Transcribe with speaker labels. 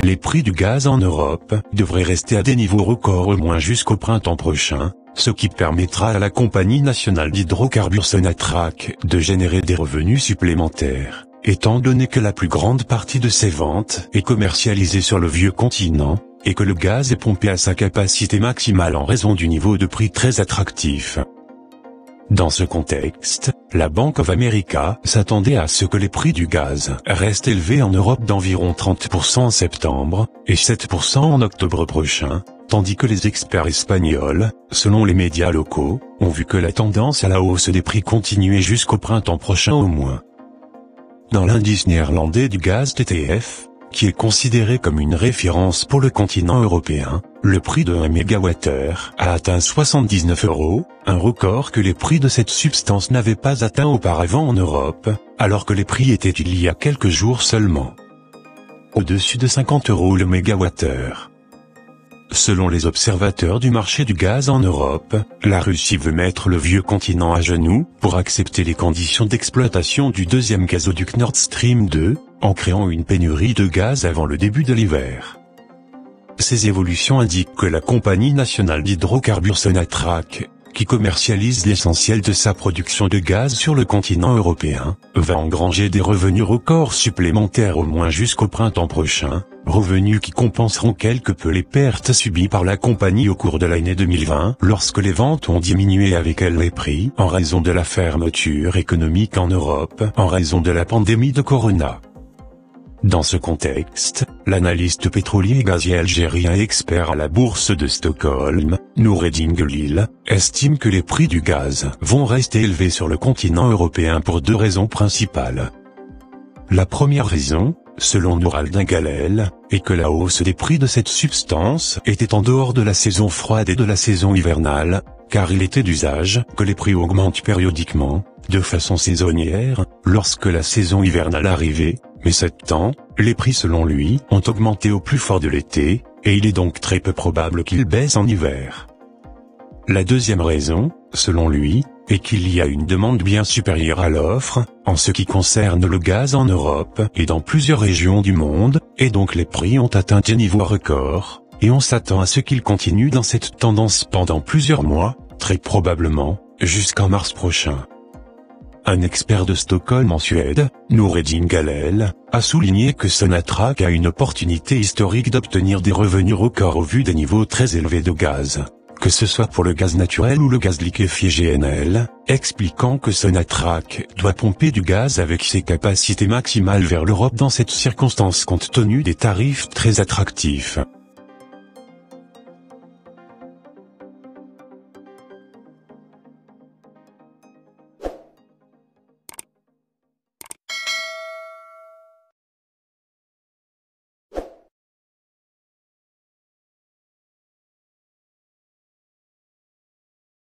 Speaker 1: les prix du gaz en Europe devraient rester à des niveaux records au moins jusqu'au printemps prochain, ce qui permettra à la compagnie nationale d'hydrocarbures Sonatrach de générer des revenus supplémentaires, étant donné que la plus grande partie de ses ventes est commercialisée sur le vieux continent, et que le gaz est pompé à sa capacité maximale en raison du niveau de prix très attractif. Dans ce contexte, la Bank of America s'attendait à ce que les prix du gaz restent élevés en Europe d'environ 30% en septembre, et 7% en octobre prochain, tandis que les experts espagnols, selon les médias locaux, ont vu que la tendance à la hausse des prix continuait jusqu'au printemps prochain au moins. Dans l'indice néerlandais du gaz TTF, qui est considéré comme une référence pour le continent européen, le prix de 1 mégawattheure a atteint 79 €, un record que les prix de cette substance n'avaient pas atteint auparavant en Europe, alors que les prix étaient il y a quelques jours seulement au-dessus de 50 € le mégawattheure. Selon les observateurs du marché du gaz en Europe, la Russie veut mettre le vieux continent à genoux pour accepter les conditions d'exploitation du deuxième gazoduc Nord Stream 2, en créant une pénurie de gaz avant le début de l'hiver. Ces évolutions indiquent que la compagnie nationale d'hydrocarbures Sonatrach, qui commercialise l'essentiel de sa production de gaz sur le continent européen, va engranger des revenus records supplémentaires au moins jusqu'au printemps prochain, revenus qui compenseront quelque peu les pertes subies par la compagnie au cours de l'année 2020, lorsque les ventes ont diminué avec elles les prix en raison de la fermeture économique en Europe en raison de la pandémie de Corona. Dans ce contexte, l'analyste pétrolier et gazier algérien et expert à la bourse de Stockholm, Noureddin Guelil, estime que les prix du gaz vont rester élevés sur le continent européen pour deux raisons principales. La première raison, selon Noureddin Guelil, est que la hausse des prix de cette substance était en dehors de la saison froide et de la saison hivernale, car il était d'usage que les prix augmentent périodiquement, de façon saisonnière, lorsque la saison hivernale arrivait, mais cette temps, les prix selon lui ont augmenté au plus fort de l'été, et il est donc très peu probable qu'ils baissent en hiver. La deuxième raison, selon lui, est qu'il y a une demande bien supérieure à l'offre, en ce qui concerne le gaz en Europe et dans plusieurs régions du monde, et donc les prix ont atteint des niveaux records, et on s'attend à ce qu'ils continuent dans cette tendance pendant plusieurs mois, très probablement, jusqu'en mars prochain. Un expert de Stockholm en Suède, Noureddin Guelil, a souligné que Sonatrach a une opportunité historique d'obtenir des revenus records au vu des niveaux très élevés de gaz, que ce soit pour le gaz naturel ou le gaz liquéfié GNL, expliquant que Sonatrach doit pomper du gaz avec ses capacités maximales vers l'Europe dans cette circonstance compte tenu des tarifs très attractifs.